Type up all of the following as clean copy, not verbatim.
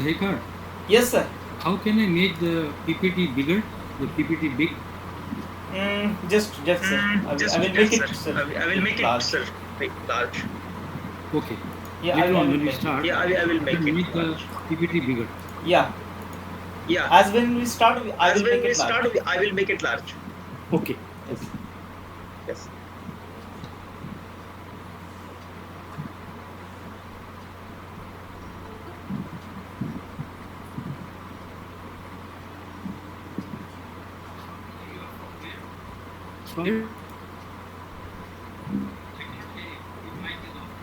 Dahikar, Yes, sir. how can I make the PPT bigger? The PPT big? Just sir. I will make it, sir, I will make it, large. sir, like large. Okay. Yeah, Later I on, will when we make it. start, I will you make can it make the large. PPT bigger. Yeah. Yeah. As when we start, I As will when make we it large. start, I will make it large. Okay. Yes. Okay. Yes. Sorry?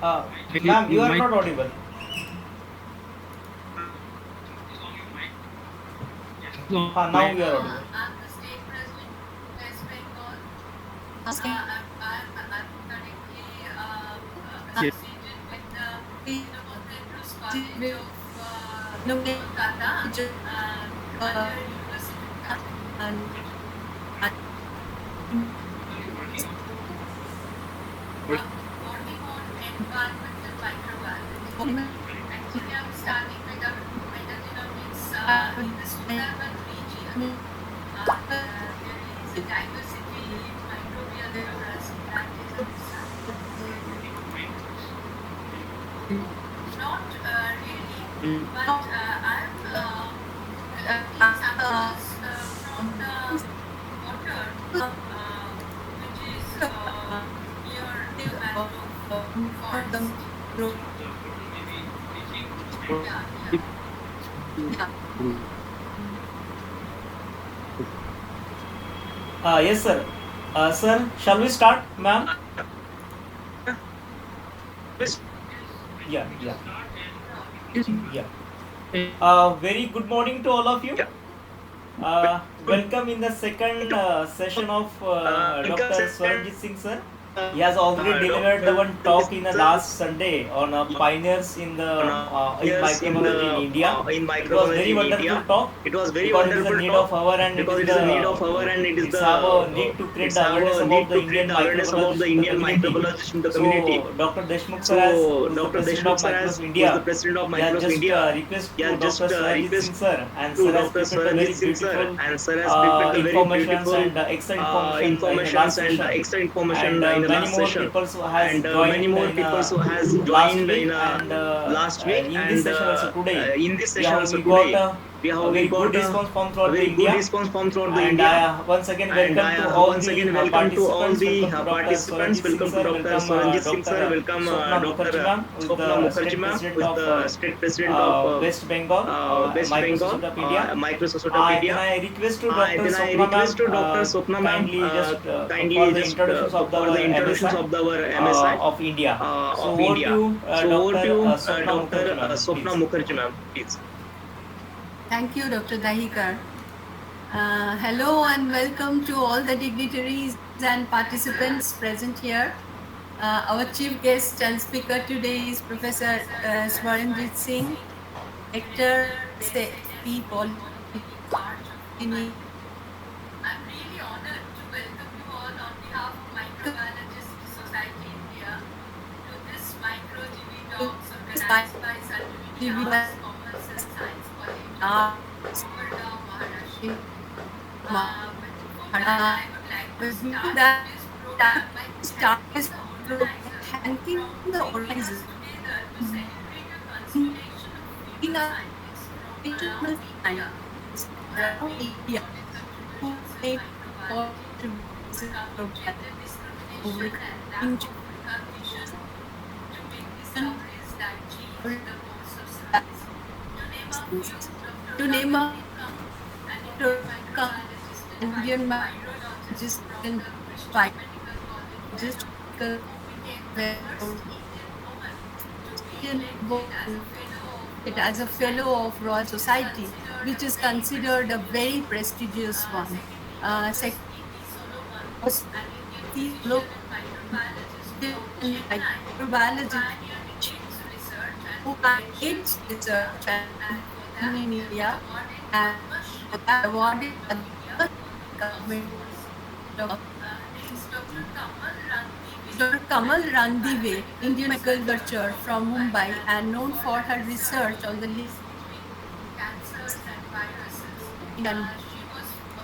Ma'am, you Your are mic. not audible. Now you are audible. I'm the state president of West Bengal. I'm currently Yes. associated with the Independent College of Kolkata under University of working on environmental microbiology. Actually, I'm studying metagenomics in the Suburban region. There is a diversity in microbial literacy that is not really, but I'm collecting samples from the water, which is near the mangrove forest. Yeah. Yes, sir. Sir, shall we start, ma'am? Yes. Yeah. Very good morning to all of you. Welcome in the second session of Dr. Swaranjit Singh, sir. He has already delivered the one talk in the last Sunday on pioneers in the in microbiology in India. In It was very microbiology in wonderful India. talk It was very because it is a wonderful need talk of hour and because it it is a need of hour and it is it's the have a need to create it's the have awareness a about need the to create Indian the awareness about the microbiologists in the Indian community. microbiologists in the community. So Dr. Deshmukh sir, So who's the Dr. president Deshmukh of sir, Microbiology of who is the India, president of he has Microbiology of just India, request he to has just Dr. Swaranjit request Singh sir, and to sir has Dr. prepared a Swaranjit very Singh sir, beautiful and sir has prepared a very informations beautiful and extra information in the last informations and session. extra And information in the many last more session. people who has And many joined more in people who has last joined week in and last week, in this and session also today. in this session also We got today a we very good got response from a throughout the very good India. response from throughout the And India. I once again And welcome I to all once the again welcome to all participants. the Welcome to Dr. participants. Swaranjit Singh Welcome to sir. Dr. Welcome Swaranjit Singh sir. Dr. Welcome Swapna Dr. Mukherjee ma'am, who is Swapna the state Mukherjee ma'am, president who is of the state president of West Bengal, West Bengal, Microsoft of India. Microsoft of Then India. I request to Dr. Then I Swapna request ma'am to Dr. Swapna ma'am kindly just for kindly the just introductions of for our the introductions MSI of our MSI of India. So of over to India. you, So over to Dr. you, Swapna Dr. Mukherjee ma'am, Swapna please. Mukherjee ma'am, please. Thank you, Dr. Dahikar. Hello and welcome to all the dignitaries and participants present here. Our chief guest and speaker today is Professor Swaranjit Singh, Rector, P. Polyclinic. I'm really honored to welcome you all on behalf of Microbiologist Society India to this micro-GB talks organized by Salvini Commerce and Science College, Gurgaon, Maharashtra. Before that, I would like to start this program by thanking the organizers together to celebrate a constellation of female scientists from around India who make contributions to gender discrimination and lack of recognition to make discoveries that change the course of science. To name a few, Dr. Microbiologist and Indian microbiologist and biologist it as a fellow of Royal Society, which is considered a very prestigious one. Microbiologist who aids research and in India and awarded by the government of Dr. Kamal Randive, Indian agriculture from Mumbai, and known for her research on the She was a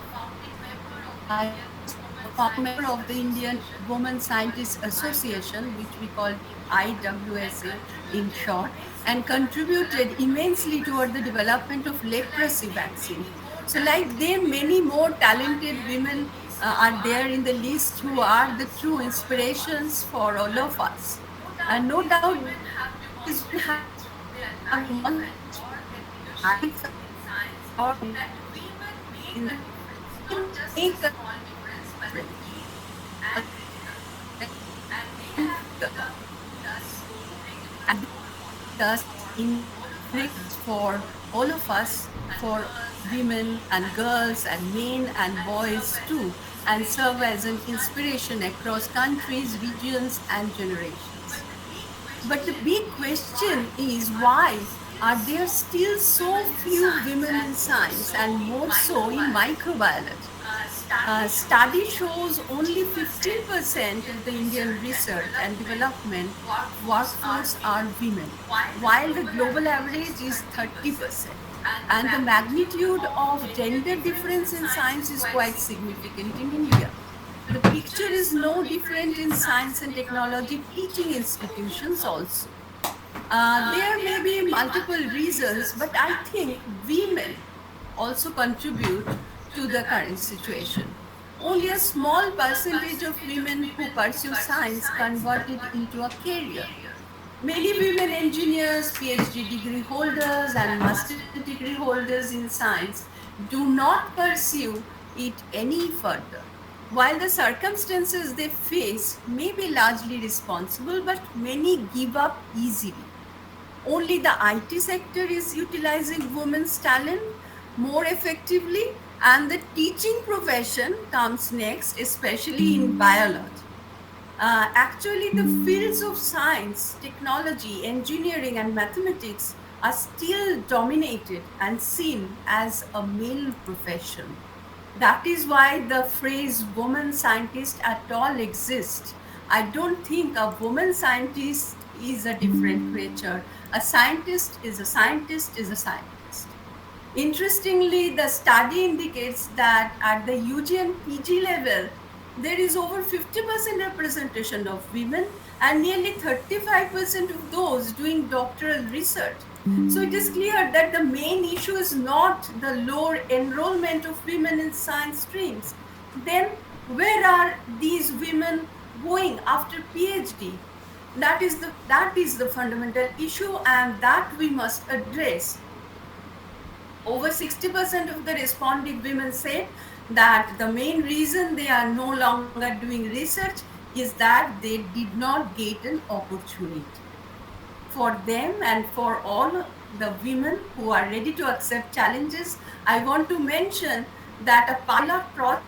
founding member of the Indian Women Scientists Association, which we call IWSA in short, and contributed immensely toward the development of leprosy vaccine. So, like them, many more talented women are there in the list who are the true inspirations for all of us. And no doubt, these women have one life or in the make a difference. And thus in for all of us, for women and girls and men and boys too, and serve as an inspiration across countries, regions, and generations. But the big question is why are there still so few women in science and more so in microbiology? Study shows only 15% of the Indian research and development workforce are women, while the global average is 30%. And the magnitude of gender difference in science is quite significant in India. The picture is no different in science and technology teaching institutions also. There may be multiple reasons, but I think women also contribute to the current situation. Only a small percentage of women who pursue science convert it into a career. Many women engineers, PhD degree holders, and master degree holders in science do not pursue it any further. While the circumstances they face may be largely responsible, but many give up easily. Only the IT sector is utilizing women's talent more effectively, and the teaching profession comes next, especially in biology. Actually, the fields of science, technology, engineering, and mathematics are still dominated and seen as a male profession. That is why the phrase woman scientist at all exists. I don't think a woman scientist is a different creature. A scientist is a scientist is a scientist. Interestingly, the study indicates that at the UG and PG level, there is over 50% representation of women and nearly 35% of those doing doctoral research. So it is clear that the main issue is not the lower enrollment of women in science streams. Then where are these women going after PhD? That is the fundamental issue, and that we must address. Over 60% of the responding women said that the main reason they are no longer doing research is that they did not get an opportunity. For them and for all the women who are ready to accept challenges, I want to mention that a pilot project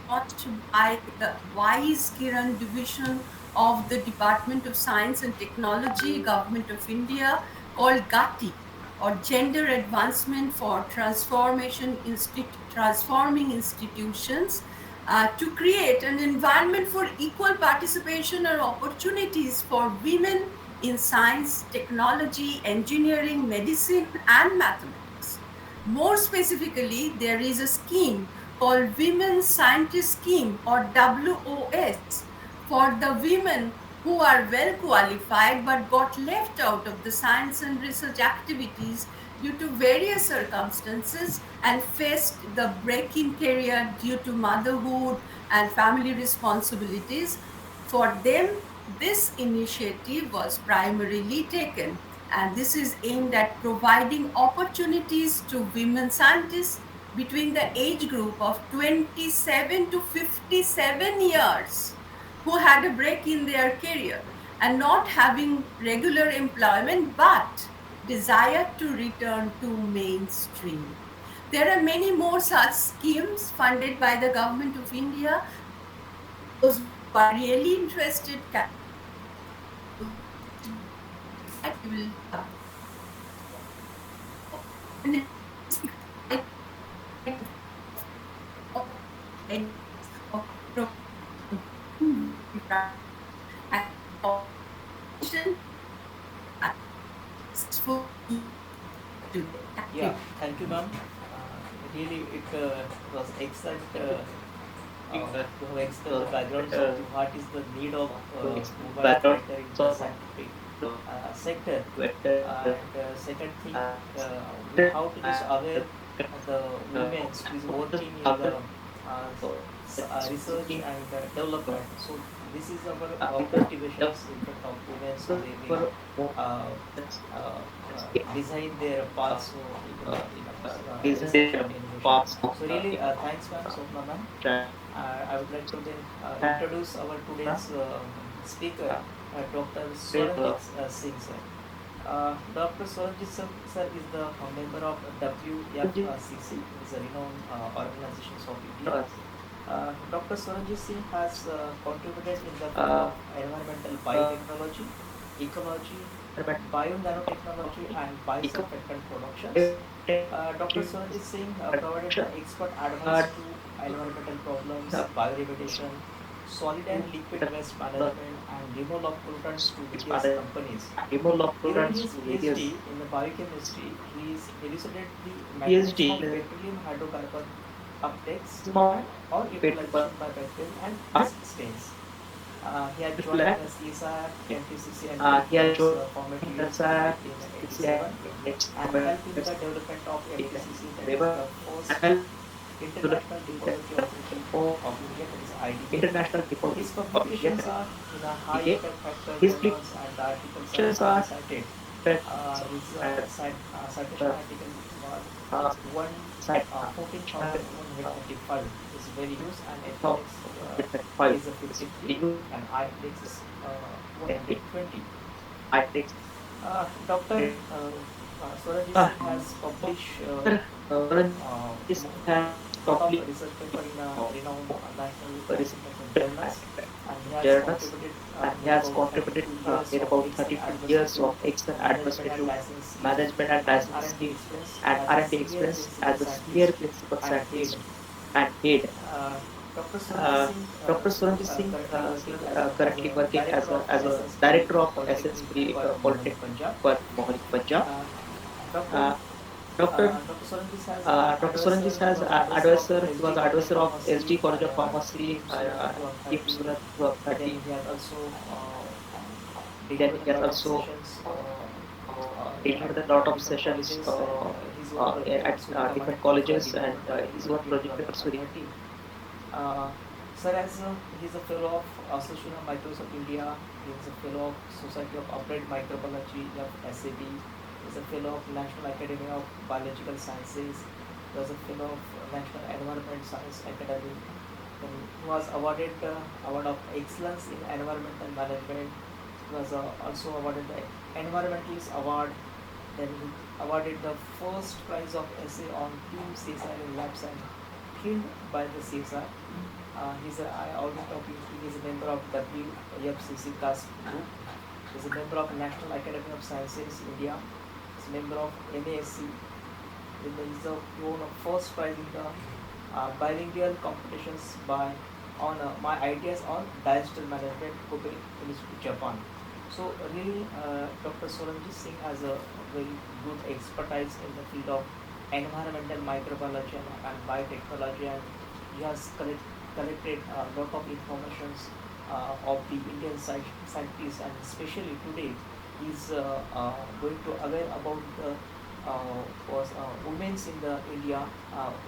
launched by the WISE Kiran division of the Department of Science and Technology, Government of India, called GATI, or Gender Advancement for Transforming Institutions, to create an environment for equal participation or opportunities for women in science, technology, engineering, medicine, and mathematics. More specifically, there is a scheme called Women's Scientist Scheme, or WOS, for the women who are well qualified but got left out of the science and research activities due to various circumstances and faced the break in career due to motherhood and family responsibilities. For them, this initiative was primarily taken, and this is aimed at providing opportunities to women scientists between the age group of 27 to 57 years who had a break in their career and not having regular employment but desire to return to mainstream. There are many more such schemes funded by the Government of India. Those who are really interested can Yeah, thank you, ma'am. really it was excellent to have explained the backgrounds of what is the need of mobile fighter in the scientific sector. And second thing, we have to just aware the women who is working in the research and development. So this is our motivations in front of women, so they will uh, design their paths in research and innovation. So really, thanks, ma'am, Swapna ma'am. I would like to then introduce our today's speaker, Dr. Swaranjit Singh sir. Dr. Swaranjit sir is the member of WFCC, is a renowned organization of India. Dr. Swaranjit Singh has contributed in the field of environmental biotechnology, ecology, bio-nanotechnology, and biosurfactant productions. Dr. Swaranjit Singh provided the expert advice to environmental problems, bioremediation, solid and liquid waste management, and removal of pollutants to various companies. During his PhD in the biochemistry, he is elucidated the mechanism of petroleum hydrocarbon uptakes and or utilization by bacteria and yeast stains. He had joined the CSIR, NTCC, and Perch format years in 1987 and helped in the development of NTCC, that is the first International Depository Authority of India, that is IDA. His publications are in the high impact factor journals, and the articles are highly cited. His citation article is 14,135 is very used, and FLX is a 53 and IFLX is 120. Dr. Swarajit Singh has published lot of research paper in renowned national international journals, and he has contributed near about 32 years of excellent administrative management and licensing and R&D experience as a senior principal scientist and head. Dr. Swaranjit Singh is currently working as a director of Polyclinic for Mohali, Punjab. Uh, Dr. Dr. Swaranjit has advisor. He was advisor of SD College of Pharmacy, Team Surat 2030. Then he has also delivered a lot of sessions at lot of different colleges, and his own project papers will be covered in the diploma program in 2013. Uh, Sir, as he is a fellow of Association of Microsoft India, he is a fellow of Society of Applied Microbiology of SAB, he is a fellow of National Academy of Biological Sciences, he was a fellow of National Environment Science Academy, then he was awarded the Award of Excellence in Environmental Management, he was also awarded the Environmentalist Award, then he awarded the first prize of essay on Team CSR in Labs and trained by the CSR. I already told you, he is a member of WFCC task group. He is a member of National Academy of Sciences India. He is a member of NASC. He is won a first prize in the bilingual competitions by on my ideas on digital management, Kobe Institute, Japan. So really, Dr. Swaranjit Singh has a very good expertise in the field of environmental microbiology and biotechnology, and he has collected a lot of informations of the Indian scientists, and especially today he is going to aware about the women's in the India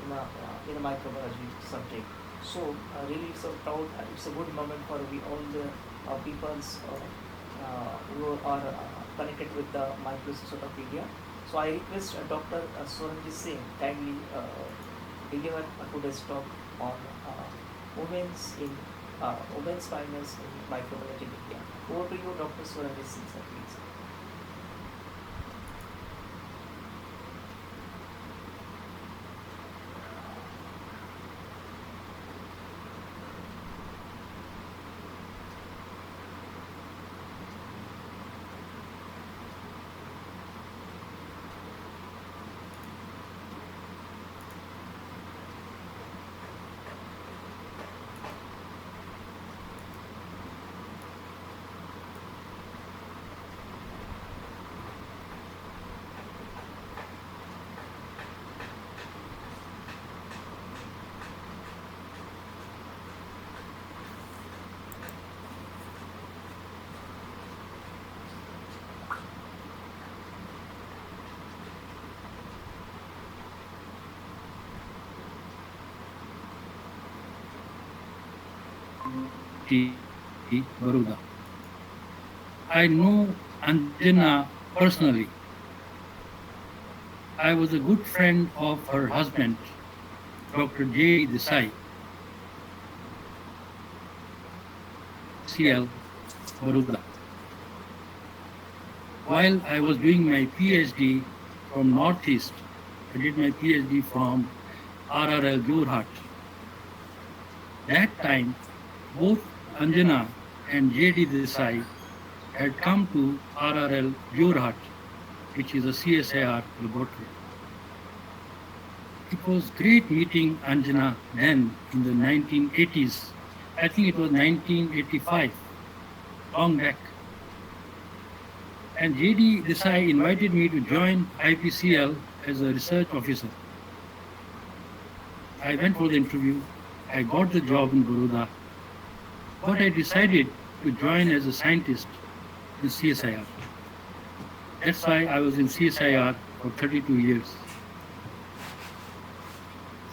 in a microbiology subject. So really, it's a proud, it's a good moment for we all the peoples who are connected with the Microsoft of India. So I request Dr. Swaranjit Singh kindly deliver today's talk on women's in women's finance in microbiology in India. Over to you, Dr. Swaranjit Singh, sir, please. Baroda. I know Anjana personally. I was a good friend of her husband, Dr. J.D. Desai, CL, Baroda. While I was doing my PhD from Northeast, I did my PhD from RRL Jorhat. That time, both Anjana and J.D. Desai had come to RRL Jorhat, which is a CSIR laboratory. It was great meeting Anjana then in the 1980s. I think it was 1985, long back. And J.D. Desai invited me to join IPCL as a research officer. I went for the interview. I got the job in Baroda, but I decided to join as a scientist in CSIR. That's why I was in CSIR for 32 years.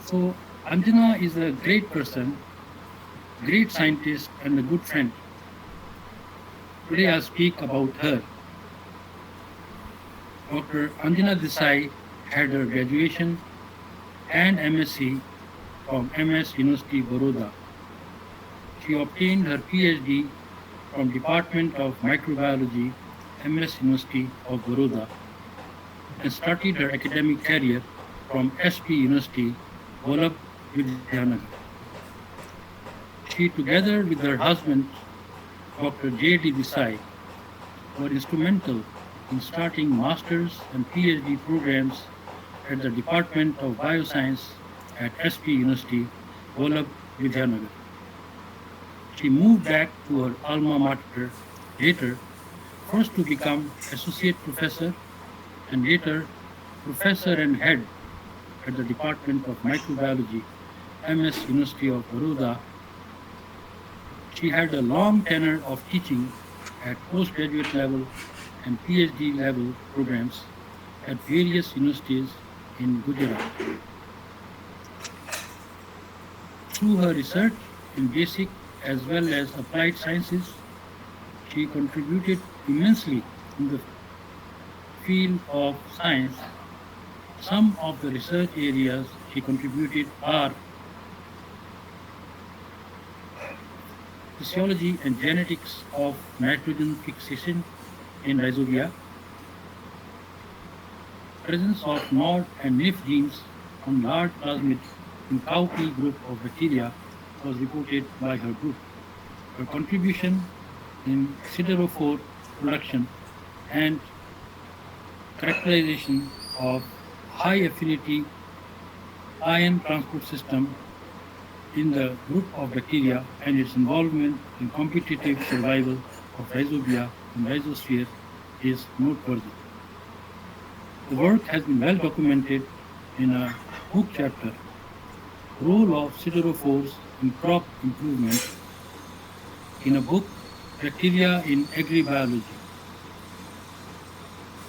So Anjana is a great person, great scientist, and a good friend. Today I'll speak about her. Dr. Anjana Desai had her graduation and MSc from MS University Baroda. She obtained her PhD from Department of Microbiology, MS University of Baroda, and started her academic career from SP University, Vallabh Vidyanagar. She, together with her husband, Dr. J.D. Desai, were instrumental in starting master's and PhD programs at the Department of Bioscience at SP University, Vallabh Vidyanagar. She moved back to her alma mater later, first to become associate professor and later professor and head at the Department of Microbiology, MS University of Baroda. She had a long tenure of teaching at postgraduate level and PhD level programs at various universities in Gujarat. Through her research in basic as well as applied sciences, she contributed immensely in the field of science. Some of the research areas she contributed are physiology and genetics of nitrogen fixation in rhizobia, presence of NOD and NIF genes on large plasmids in cowpea group of bacteria was reported by her group. Her contribution in siderophore production and characterization of high affinity ion transport system in the group of bacteria and its involvement in competitive survival of rhizobia and rhizosphere is noteworthy. The work has been well documented in a book chapter, Role of Siderophores in Crop Improvement, in a book, Bacteria in Agribiology,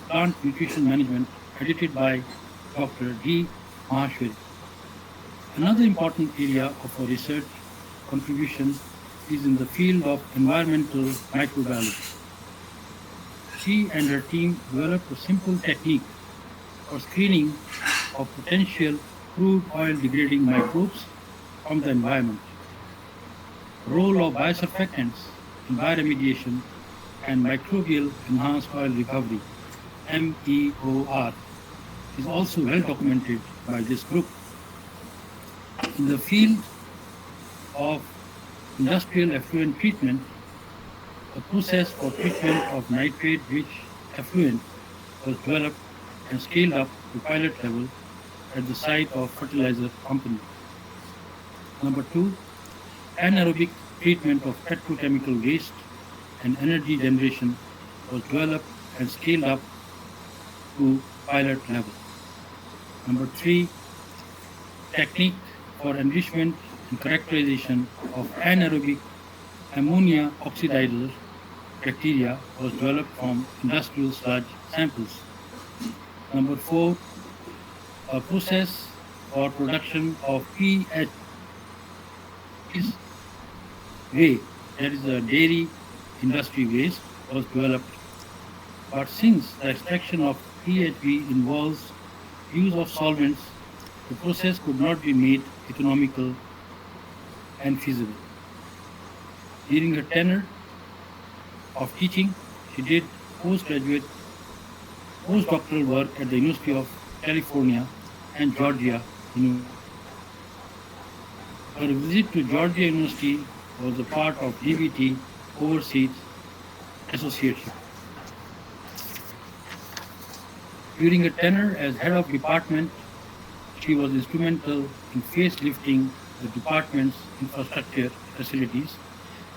Plant Nutrition Management, edited by Dr. D. Maheshwari. Another important area of her research contribution is in the field of environmental microbiology. She and her team developed a simple technique for screening of potential crude oil degrading microbes from the environment. Role of biosurfactants in bioremediation and microbial enhanced oil recovery, MEOR, is also well documented by this group. In the field of industrial effluent treatment, a process for treatment of nitrate-rich effluent was developed and scaled up to pilot level at the site of fertilizer company. Number 2, anaerobic treatment of petrochemical waste and energy generation was developed and scaled up to pilot level. Number 3, technique for enrichment and characterization of anaerobic ammonia oxidizer bacteria was developed from industrial sludge samples. Number 4, a process for production of pH is way, that is the dairy industry waste, was developed. But since the extraction of PHB involves use of solvents, the process could not be made economical and feasible. During her tenure of teaching, she did postdoctoral work at the University of California and Georgia University. Her visit to Georgia University was a part of GBT Overseas Associateship. During her tenure as head of department, she was instrumental in facelifting the department's infrastructure facilities,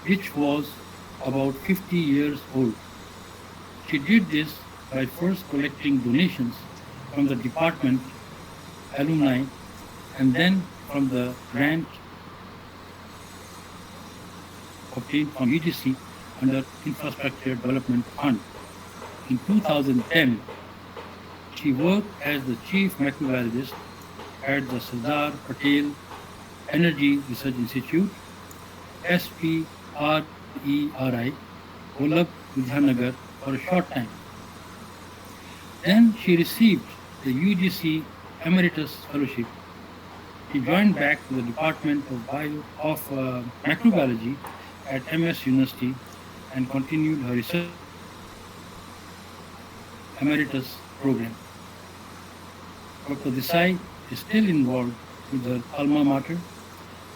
which was about 50 years old. She did this by first collecting donations from the department alumni and then from the grant obtained from UGC under Infrastructure Development Fund. In 2010, she worked as the chief microbiologist at the Sardar Patel Energy Research Institute, SPRERI, Golab, Ludhianagar, for a short time. Then she received the UGC Emeritus Fellowship. She joined back to the Department of Microbiology at MS University and continued her research emeritus program. Dr. Desai is still involved with her alma mater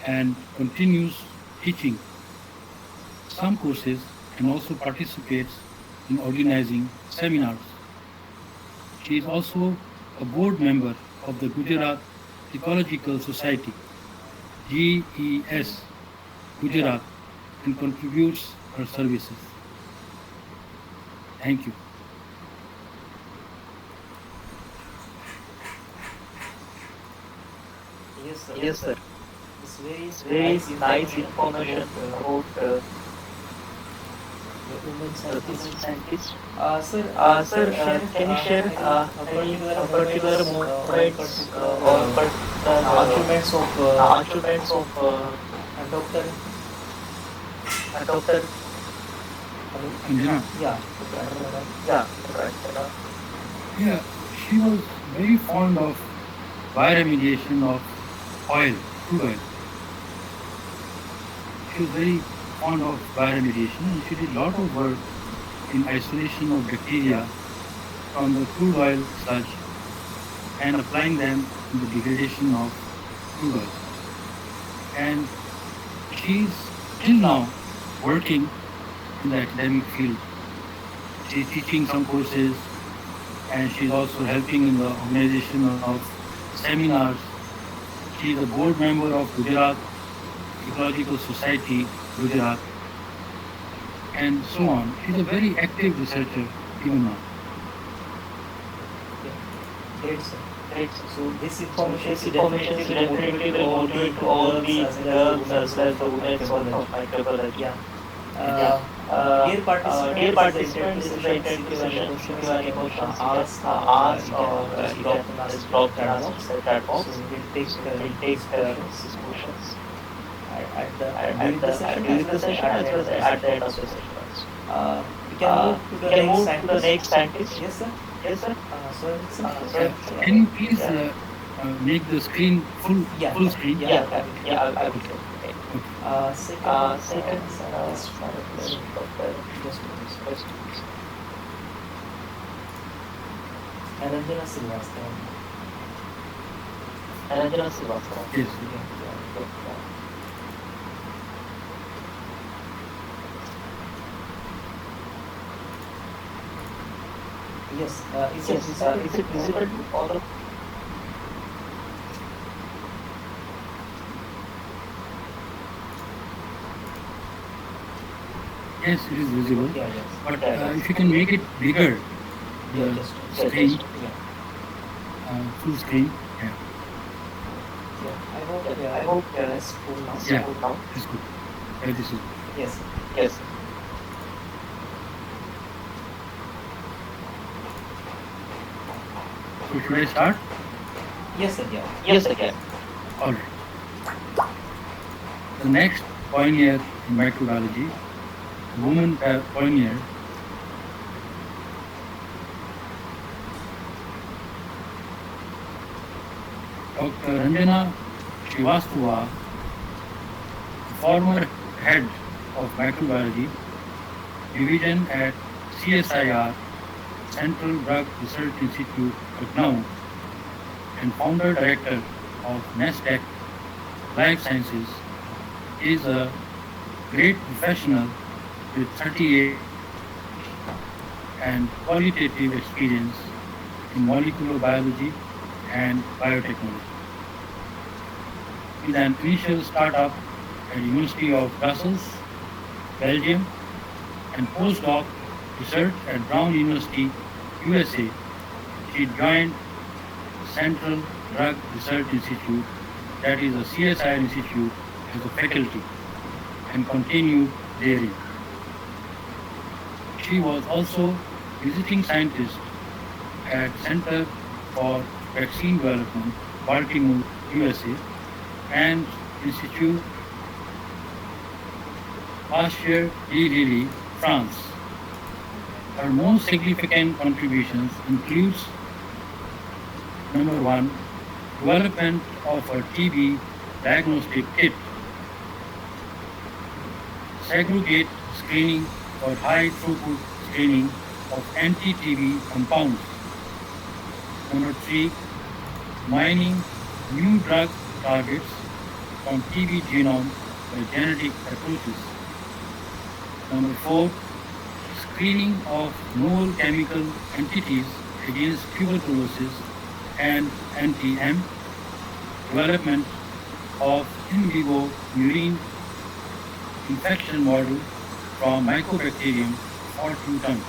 and continues teaching some courses and also participates in organizing seminars. She is also a board member of the Gujarat Ecological Society, GES Gujarat, and contributes her services. Thank you. Yes, sir. It's very nice information about the women scientists. Sir, can you share any particular moments or achievements of Dr. Dr. Anjana. Yeah, right. Yeah, she was very fond of bioremediation of oil, crude oil. She was very fond of bioremediation and she did a lot of work in isolation of bacteria from the crude oil sludge and applying them in the degradation of crude oil. And she's till now working in the academic field. She's teaching some courses and she's also helping in the organization of seminars. She is a board member of Gujarat Ecological Society, Gujarat, and so on. She's a very active researcher even now. Great, sir. So this information is definitely will motivate all these girls as well to women of microbiology. Dear participants, is the interactive session. If you have any questions, ask or you can drop chat box. So we'll take these questions during the session as well as at the end of the session. We can move to the next scientist. Yes, sir. Can you please make the screen full screen? Yeah, I will. Second, Aranjana Srivastava. Yes. Yes. Is it visible to all of? Yes, it is visible. Yeah. But if you can make it bigger, the screen, full screen. Yeah. I hope it's full now. Yeah, it's good. Yeah, this is good. Yes. So should I start? Yes, sir. All right. The next pioneer in microbiology, a woman pioneer. Dr. Ranjana Srivastava, the former head of microbiology division at CSIR, Central Drug Research Institute, Lucknow, and founder director of NASDAQ Life Sciences, is a great professional with 38 and qualitative experience in molecular biology and biotechnology. With an initial startup at University of Brussels, Belgium, and postdoc research at Brown University, USA, she joined Central Drug Research Institute, that is a CSIR institute, as a faculty and continued therein. She was also visiting scientist at Center for Vaccine Development, Baltimore, USA, and Institut Pasteur de Lille, France. Her most significant contributions includes number one, development of a TB diagnostic kit, segregate screening for high throughput screening of anti-TB compounds. Number three, mining new drug targets from TB genome by genetic approaches. Number four, screening of novel chemical entities against tuberculosis and anti-M, development of in vivo urine infection model from Mycobacterium fortunatum,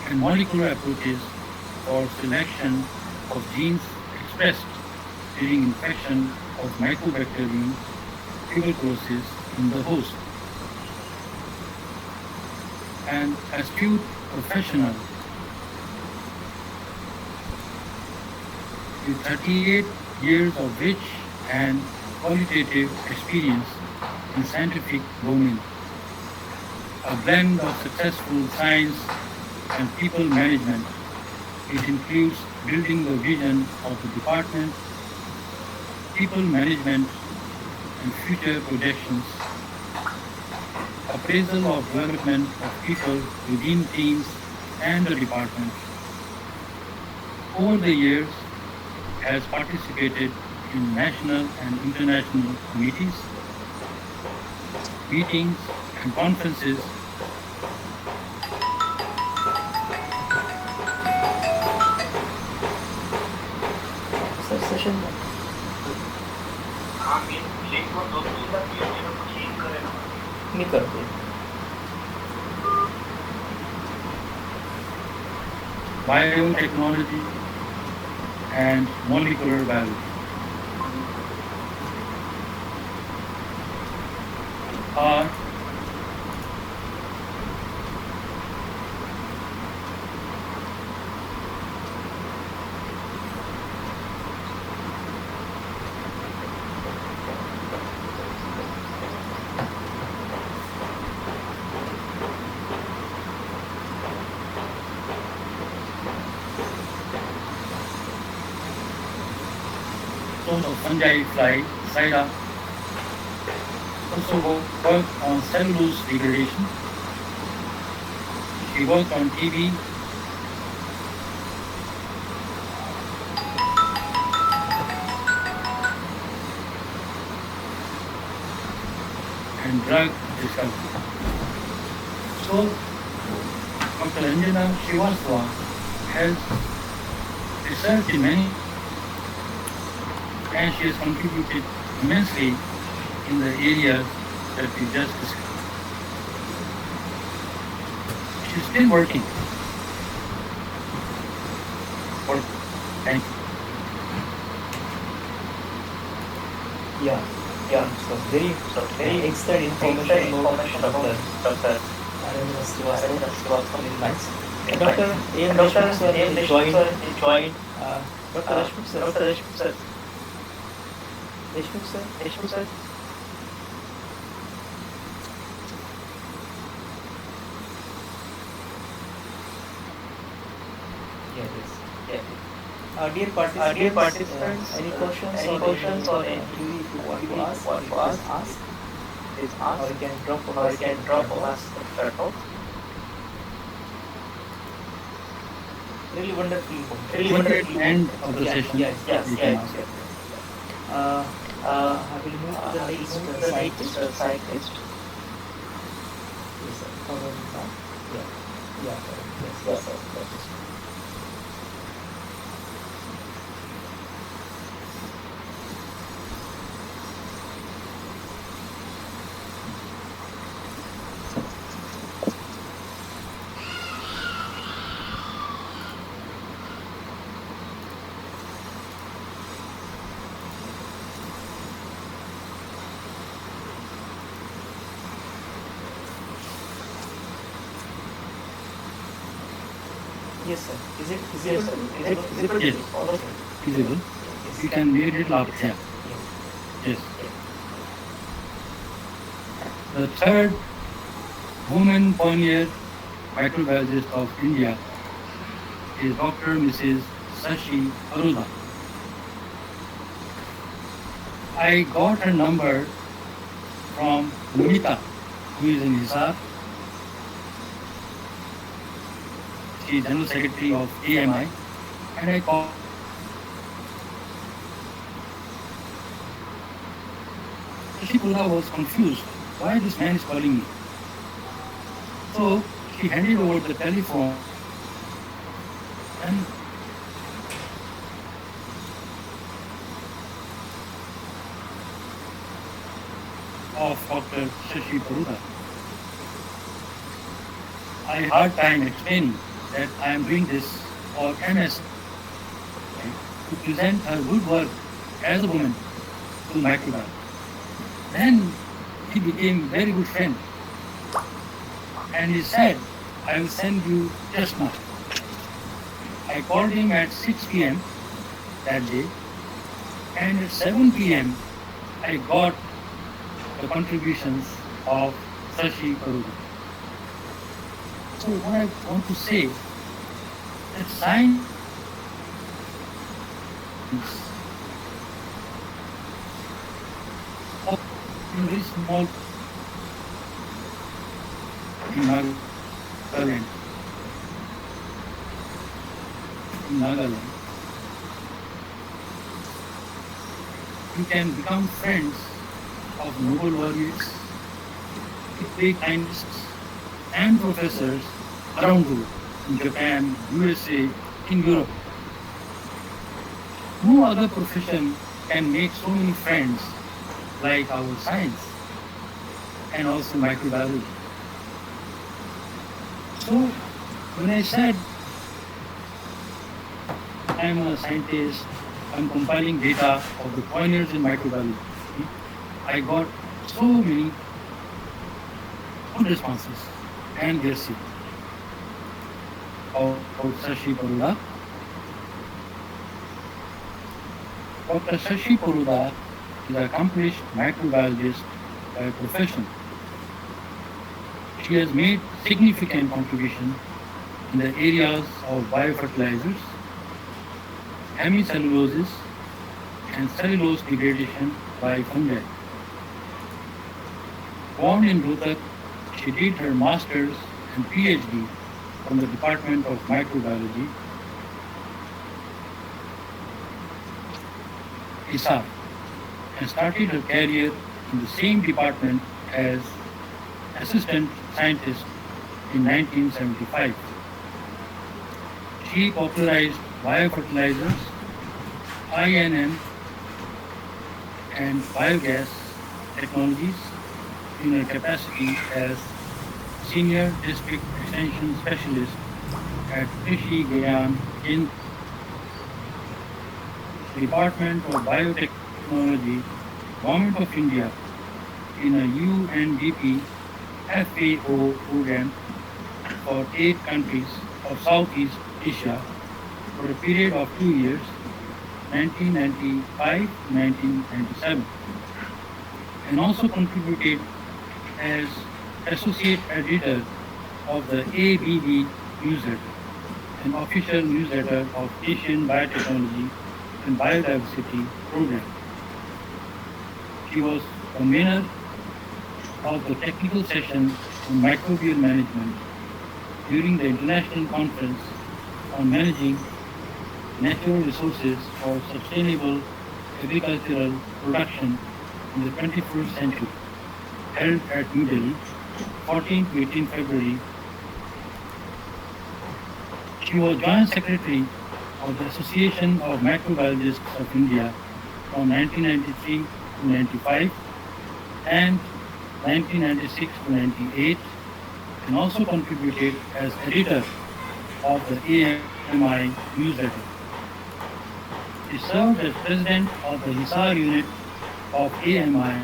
and molecular approaches for selection of genes expressed during infection of Mycobacterium tuberculosis in the host. An astute professional with 38 years of rich and qualitative experience in scientific domain, a blend of successful science and people management. It includes building the vision of the department, people management and future projections, appraisal of development of people within teams and the department. Over the years, has participated in national and international committees, meetings and conferences, session मी करते biotechnology and molecular biology. Are of fungi fly, Sida, also worked on cellulose degradation. She worked on TB, and drug discovery. So, Dr. Ranjana Srivastava has researched in many, and she has contributed immensely in the areas that we just discussed. She's still working. Thank you. Yeah, so very excellent information about Dr. Arvind Srivastava. Very nice. Dr. A. Deshmukh sir joined. Dr. Deshmukh sir. Deshmukh sir. Dear participants, any questions or any query if you want to ask, please ask, or you can drop on us in the chat box. Really wonderful. At the end of the session, Yes. you can ask. I will move to the next scientist. Yes, sir. Follow me now. Yeah. Yes, sir. Yes, sir. Is it visible? Yes. Okay. Visible. Yes. You can make it up here. Yes. The third woman pioneer microbiologist of India is Dr. Mrs. Sashi Aruda. I got her number from Nita, who is in Hisar. She is General Secretary of AMI, and I called. Sashi Aruda was confused why this man is calling me. So she handed over the telephone and of Dr. Sashi Aruda. I had time explaining that I am doing this for MS to present her good work as a woman to microbiology. Then he became very good friend, and he said, I will send you just now. I called him at 6 p.m. that day, and at 7 p.m. I got the contributions of Sashi Aruda. So what I want to say, that science in very small in Nagaland. You can become friends of Nobel laureates, great scientists, and professors around the world, in Japan, USA, in Europe. No other profession can make so many friends like our science and also microbiology. So when I said I'm a scientist, I'm compiling data of the pioneers in microbiology, I got so many good responses and their seat of Sashi Aruda. Dr. Sashi Aruda is an accomplished microbiologist by profession. She has made significant contribution in the areas of biofertilizers, hemicelluloses, and cellulose degradation by fungi. Born in Rohtak, she did her master's and PhD from the Department of Microbiology, Hisar, and started her career in the same department as assistant scientist in 1975. She popularized biofertilizers, INN, and biogas technologies in her capacity as Senior District Extension Specialist at Krishi Gyan in Department of Biotechnology, Government of India, in a UNDP FAO program for 8 countries of Southeast Asia for a period of 2 years, 1995-1997, and also contributed as associate editor of the ABB newsletter an official newsletter of Asian Biotechnology and Biodiversity Program. She was convener of the technical session on microbial management during the International Conference on Managing Natural Resources for Sustainable Agricultural Production in the 21st Century, held at New Delhi, 14 to 18 February. She was Joint Secretary of the Association of Microbiologists of India from 1993 to 95 and 1996 to 98, and also contributed as editor of the AMI newsletter. He served as president of the Hisar unit of AMI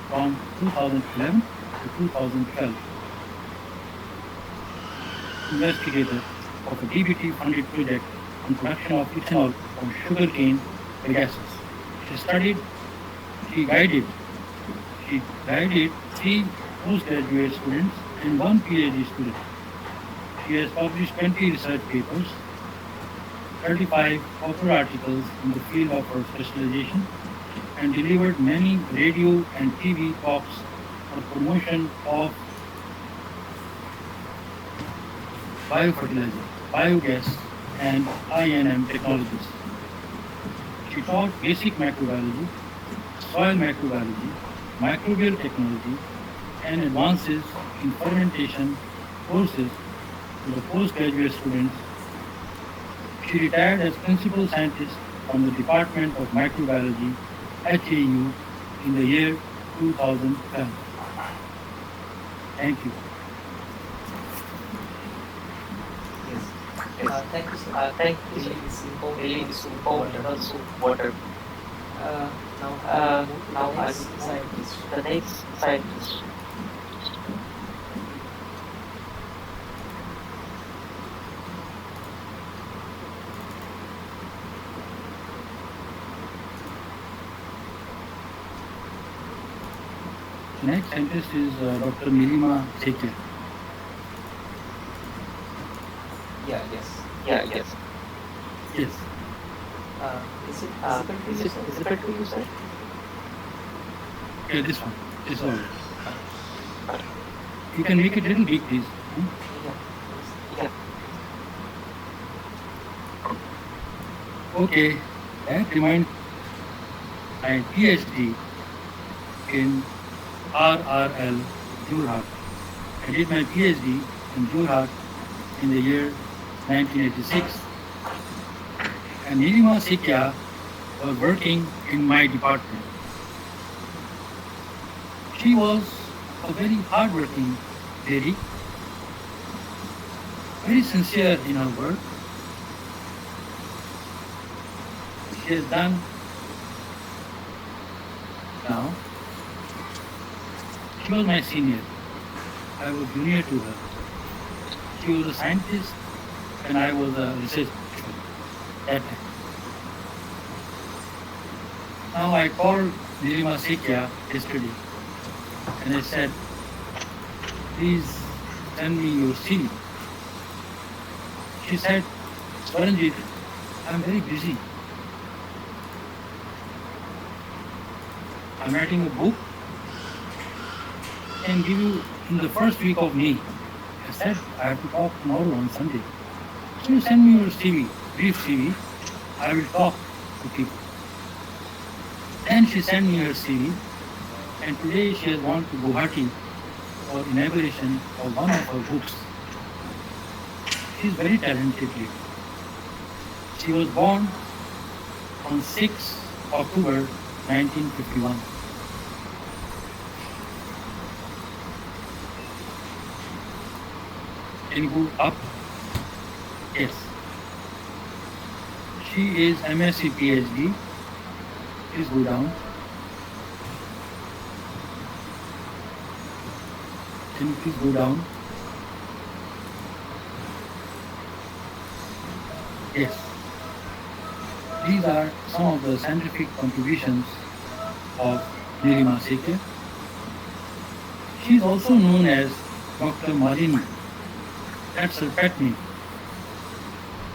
from 2011 to 2012. Investigator of a DBT-funded project on production of ethanol from sugarcane bagasse. She guided 3 postgraduate students and 1 PhD student. She has published 20 research papers, 35 popular articles in the field of her specialization, and delivered many radio and TV talks for promotion of biofertilizer, biogas, and I&M technologies. She taught basic microbiology, soil microbiology, microbial technology, and advances in fermentation courses to the postgraduate students. She retired as principal scientist from the Department of Microbiology, HAU, in the year 2012. Thank you. Yes. Thank you, sir. Thank you, sir. Really, this is wonderful. Wonderful. Now I the next scientist. The next scientist is Dr. Nilima Sekia. Yes. Yes. Is it visible to you, sir? Yeah, this one. This one. You can make it a little big, please. Yeah. Okay, that reminds my PhD in RRL, Jorhat. I did my PhD in Jorhat in the year 1986. And Nilima Sekia was working in my department. She was a very hardworking lady, very sincere in her work. She has done now. She was my senior. I was junior to her. She was a scientist and I was a researcher at that time. Now I called Nilima Sekia yesterday and I said, please send me your CV. She said, Swaranjit, I'm very busy. I'm writing a book and give you in the first week of May. I said, I have to talk tomorrow on Sunday. So you send me your CV, brief CV. I will talk to people. Then she sent me her CV, and today she has gone to Guwahati for inauguration of one of her books. She is very talented lady. She was born on 6 October 1951. Can you go up? Yes. She is MSc PhD. Please go down. Can you please go down? Yes. These are some of the scientific contributions of Nilima Sekia. She is also known as Dr. Malini. That's her pet name,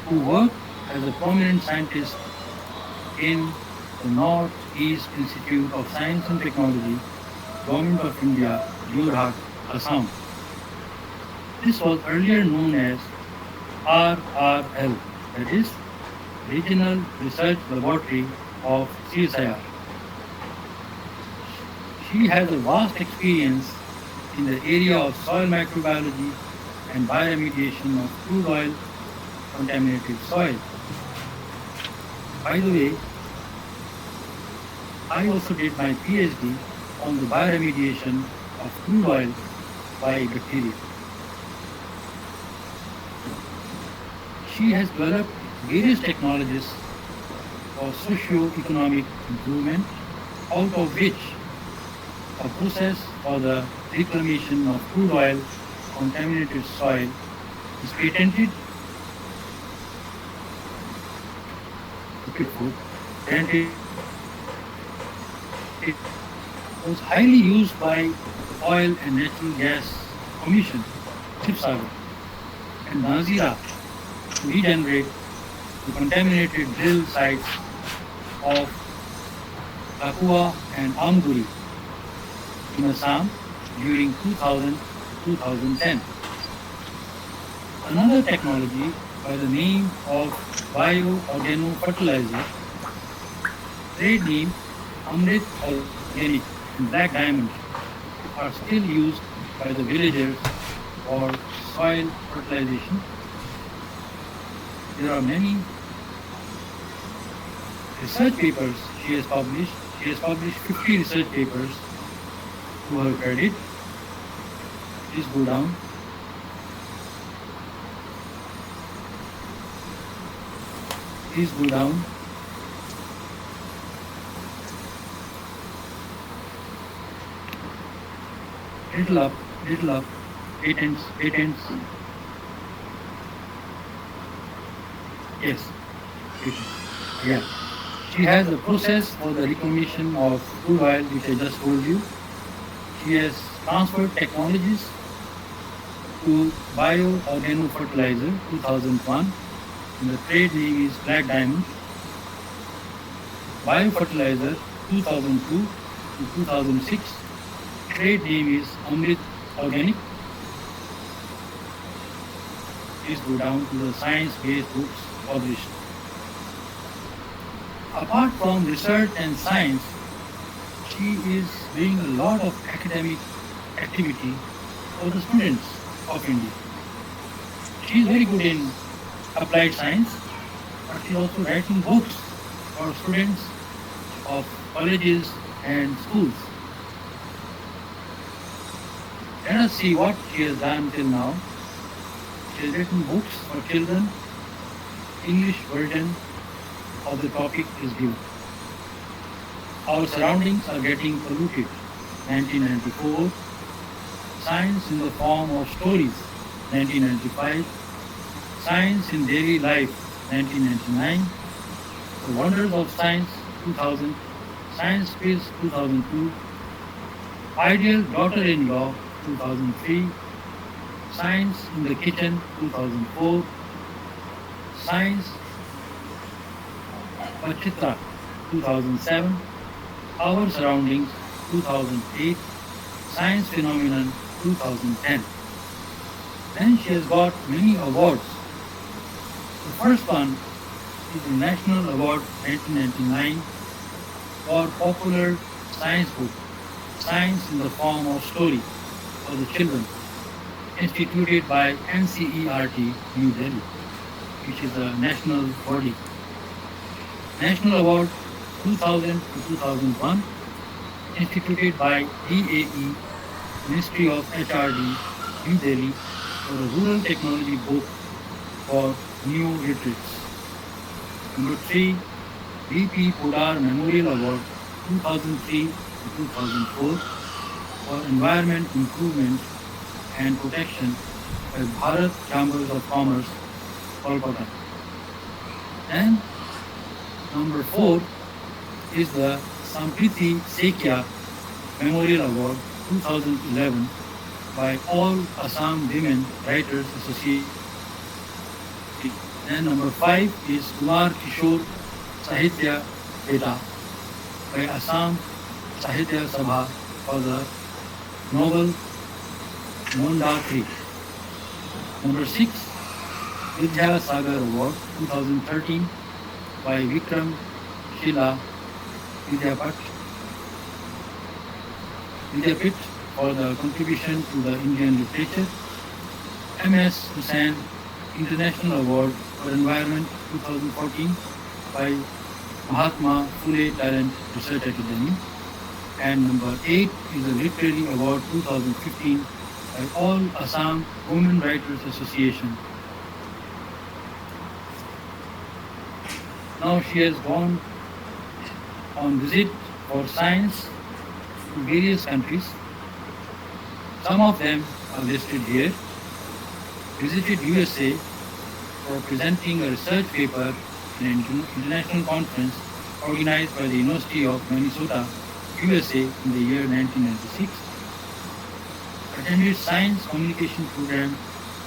who worked as a prominent scientist in the North-East Institute of Science and Technology, Government of India, Jorhat, Assam. This was earlier known as RRL, that is, Regional Research Laboratory of CSIR. She has a vast experience in the area of soil microbiology and bioremediation of crude oil contaminated soil. By the way, I also did my PhD on the bioremediation of crude oil by bacteria. She has developed various technologies for socio-economic improvement, out of which a process for the reclamation of crude oil contaminated soil is patented. And it was highly used by oil and natural gas commission, Chipsagar, and Nazira to regenerate the contaminated drill sites of Kakua and Amguri in Assam during 2000 to 2010. Another technology by the name of bioorganofertilizer, trade name Amrit Organic and Black Diamond, are still used by the villagers for soil fertilization. There are many research papers she has published. She has published 50 research papers to her credit. Please go down. Please go down. Little up, little up. Patents, patents. Yes, patents. Yeah. She has a process for the reclamation of crude oil, which I just told you. She has transferred technologies to bioorganofertilizer 2001, and the trade name is Black Diamond. Biofertilizer 2002 to 2006, trade name is Amrit Organic. Please go down to the science-based books published. Apart from research and science, she is doing a lot of academic activity for the students of India. She is very good in applied science, but she is also writing books for students of colleges and schools. Let us see what she has done till now. She has written books for children. English version of the topic is given. Our surroundings are getting polluted. 1994. Science in the form of stories. 1995. Science in daily life. 1999. The wonders of science. 2000. Science quiz. 2002. Ideal daughter-in-law. 2003. Science in the kitchen. 2004. Science Pachitra 2007, Our Surroundings 2008, Science Phenomenon 2010. Then she has got many awards. The first one is the National Award 1999 for popular science book, Science in the Form of Story for the Children, instituted by NCERT New Delhi, which is a national body. National Award 2000 to 2001, instituted by DAE, Ministry of HRD, New Delhi, for a rural technology book for new literates. Number 3, BP Podar Memorial Award 2003 to 2004 for environment improvement and protection by Bharat Chambers of Commerce, Kolkata. And number 4 is the Sampriti Sekya Memorial Award 2011 by All Assam Women Writers Association And number 5 is Kumar Kishore Sahitya Beta by Assam Sahitya Sabha for the novel Monda 3. Number 6, Vidya Sagar Award 2013 by Vikram Shila Vidyapit for the contribution to the Indian literature. M.S. Hussain International Award for Environment 2014 by Mahatma Phule Talent Research Academy. And number 8 is the Literary Award 2015 by All Assam Women Writers Association. Now she has gone on visit for science to various countries. Some of them are listed here. Visited USA for presenting a research paper in an international conference organized by the University of Minnesota, USA in the year 1996. Attended science communication program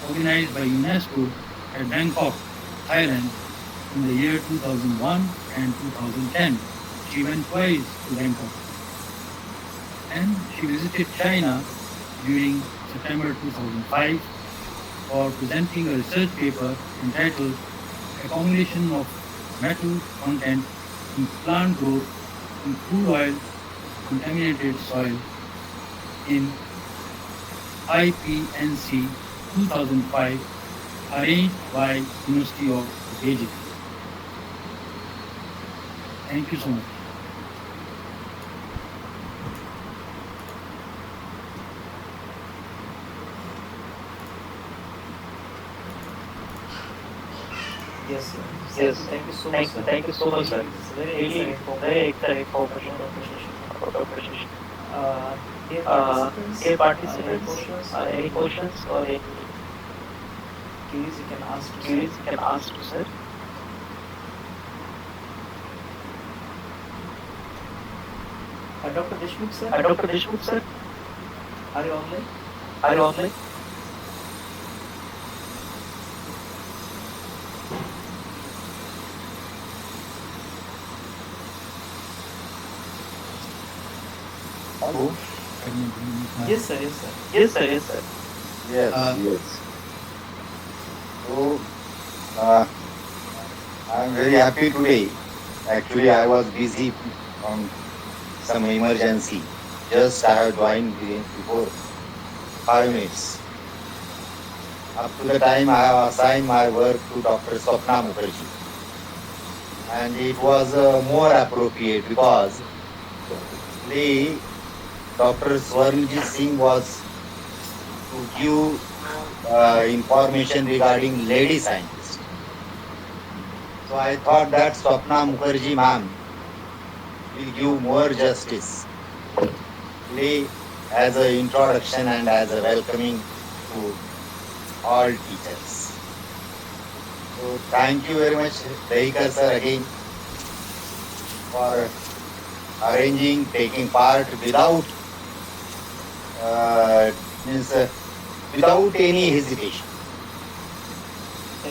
organized by UNESCO at Bangkok, Thailand in the year 2001 and 2010. She went twice to Bangkok. And she visited China during September 2005 for presenting a research paper entitled Accumulation of Metal Content in Plant Growth in Crude Oil Contaminated Soil in IPNC 2005, arranged by University of Beijing. Thank you so much. Yes, sir. Yes. Thank you so much, sir. Thank you so much, sir. It's very Really very exciting information. Dear Dear participants, participants, any questions or any queries you can ask to queries you can ask to sir. Dr. Deshmukh, sir, Dr. Deshmukh, sir, are you online? are you online? Hello. Yes, sir. Yes, sir. Yes, sir. Yes, sir. Yes, yes. So, I'm very happy today. Actually, I was busy on some emergency. Just I have joined before 5 minutes. Up to the time I have assigned my work to Dr. Swapna Mukherjee. And it was more appropriate because the Dr. Swaranjit Singh was to give information regarding lady scientists. So I thought that Swapna Mukherjee ma'am will give more justice today as an introduction and as a welcoming to all teachers. So thank you very much, Dahikar sir, again for arranging, taking part without without any hesitation.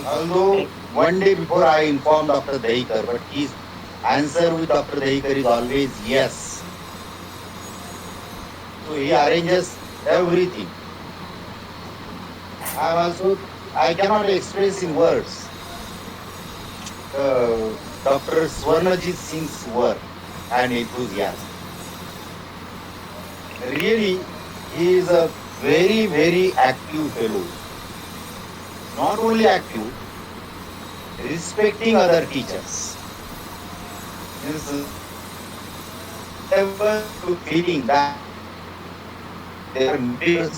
Although one day before I informed Dr. Dahikar, but his answer with Dr. Dahikar is always yes. So he arranges everything. I cannot express in words Dr. Swarnajit Singh's work and enthusiasm. Really, he is a very, very active fellow. Not only active, respecting other teachers. Means never feeling that they are better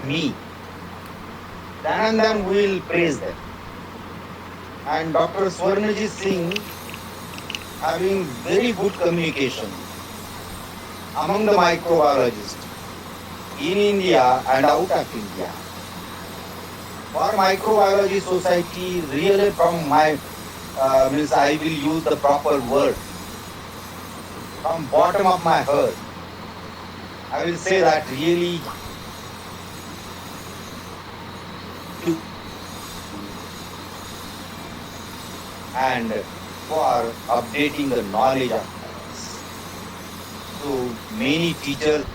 me. Then we will praise them. And Dr. Swarnajit Singh having very good communication among the microbiologists in India and out of India. For microbiology society, really from my, means I will use the proper word, from bottom of my heart, I will say that really and for updating the knowledge of us. So many teachers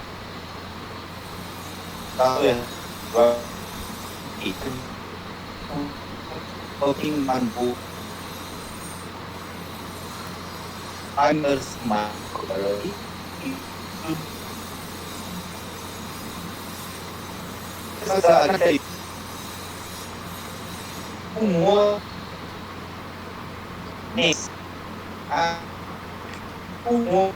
also working on both primers microbiology. So I can tell you more names and more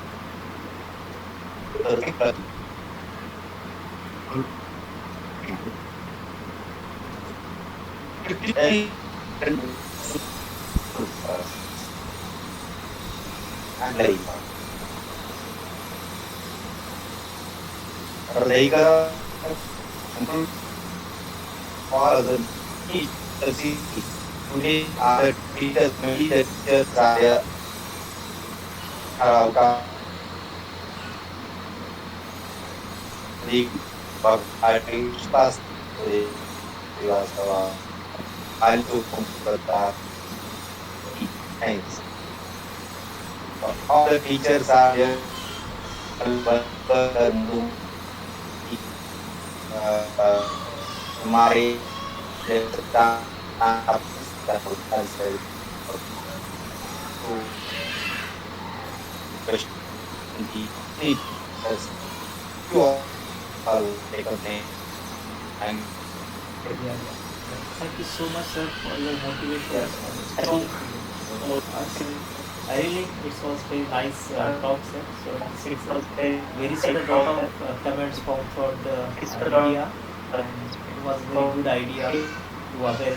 and like for the teachers today are teachers maybe the teachers are the class I'll to that thanks. All the teachers are there हमारे you all take a name and Yeah. Thank you so much, sir, for your motivation and strong feeling. I really, it was very nice talk, sir. So it was very certain lot of comments found for the media, and it was very good idea to aware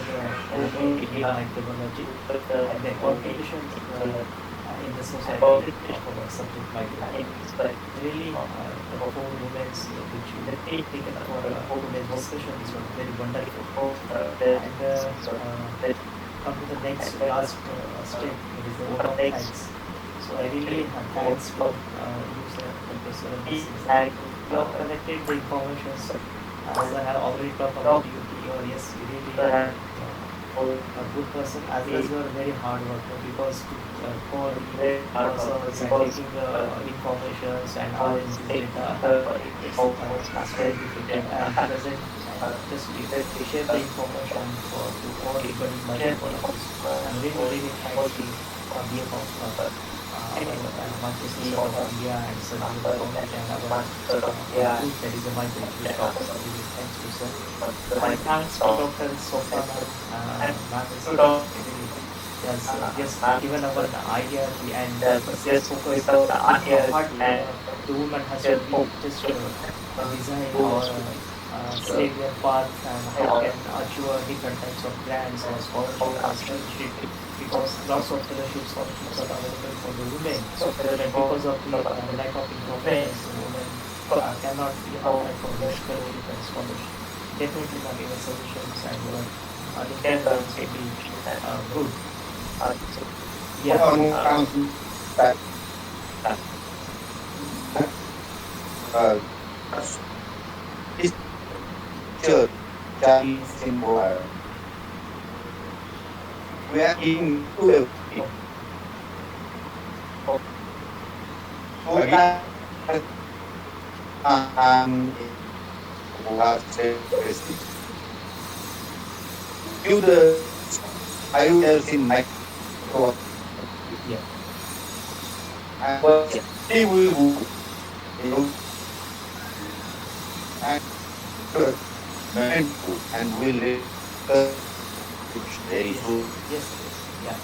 India microbiology and the contribution in the society of our subject microbiology. Really, the four moments which you taken for today's discussion is very wonderful. And come to the next last step, it is the vote of thanks. So I really thanks for you, sir, Professor, and you have collected the information. As I have already talked about you, yes, you really a good person, as well as you are a very hard worker, because to call ourselves and taking the information and analyzing data, it's very difficult. And present just share the information to all everybody, my colleagues. I'm really, really thankful on behalf of my business of India and certainly the government and our group that is a migratory talk. So really thanks to sir. My thanks to Dr. Sofana and ma'am has just given our idea and just focus on what the woman has to be just design or select their path and how can achieve different types of grants or scholarship or stewardship, because lots of fellowships are available for the women, but because of the lack of information, women cannot be applied for this fellowship and scholarship. Definitely not even solutions and your intentions will be good. Church in Mohali. We are in two you the 5 years in micro and we will and will very soon. Yes, yeah.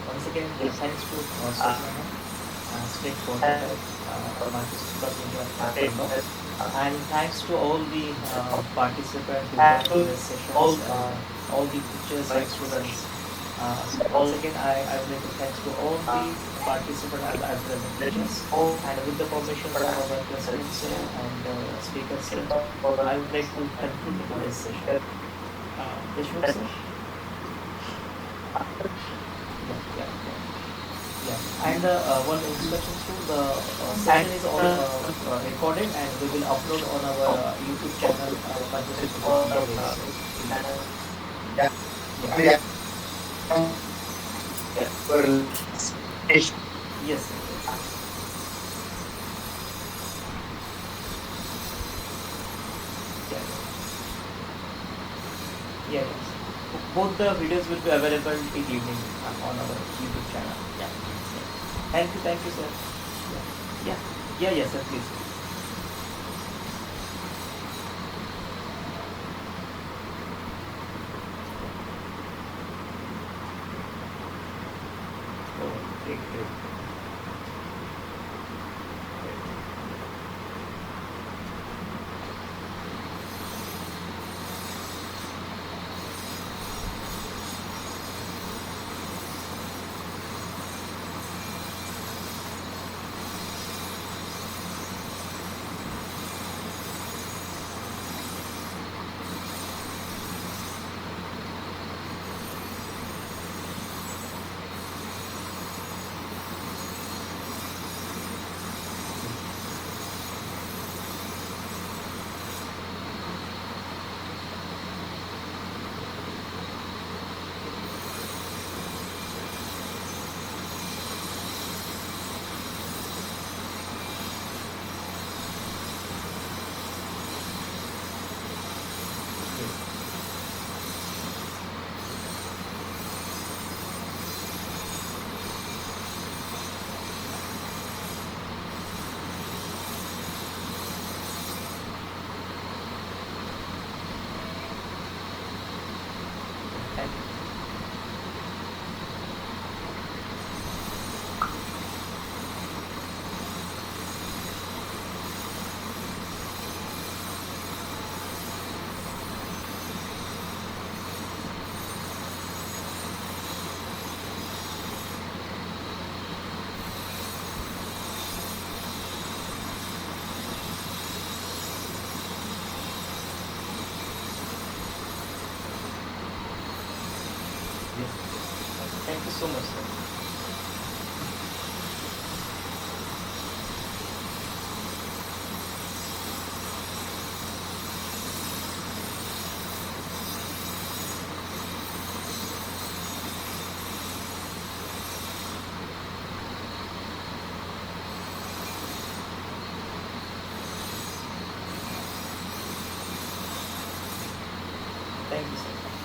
Once again, thanks to Sofana, State Coordinator, and thanks to all the participants who came to this session, all the teachers and students. Once again, I would like to thanks to all the participants as well as the teachers, and with the permission of our president sir and speaker sir, I would like to conclude today's session. Vishnu sir? Yeah. And one instruction too, the session is all recorded and we will upload on our YouTube channel. Yeah. for Yes, sir. Yeah. Yeah, yes. Both the videos will be available till evening on our YouTube channel. Yeah. Thank you, sir. Yeah. Yeah, yes, sir, please. Oh, great, great. Thank you. Yes. Thank you so much, sir. Thank you, sir.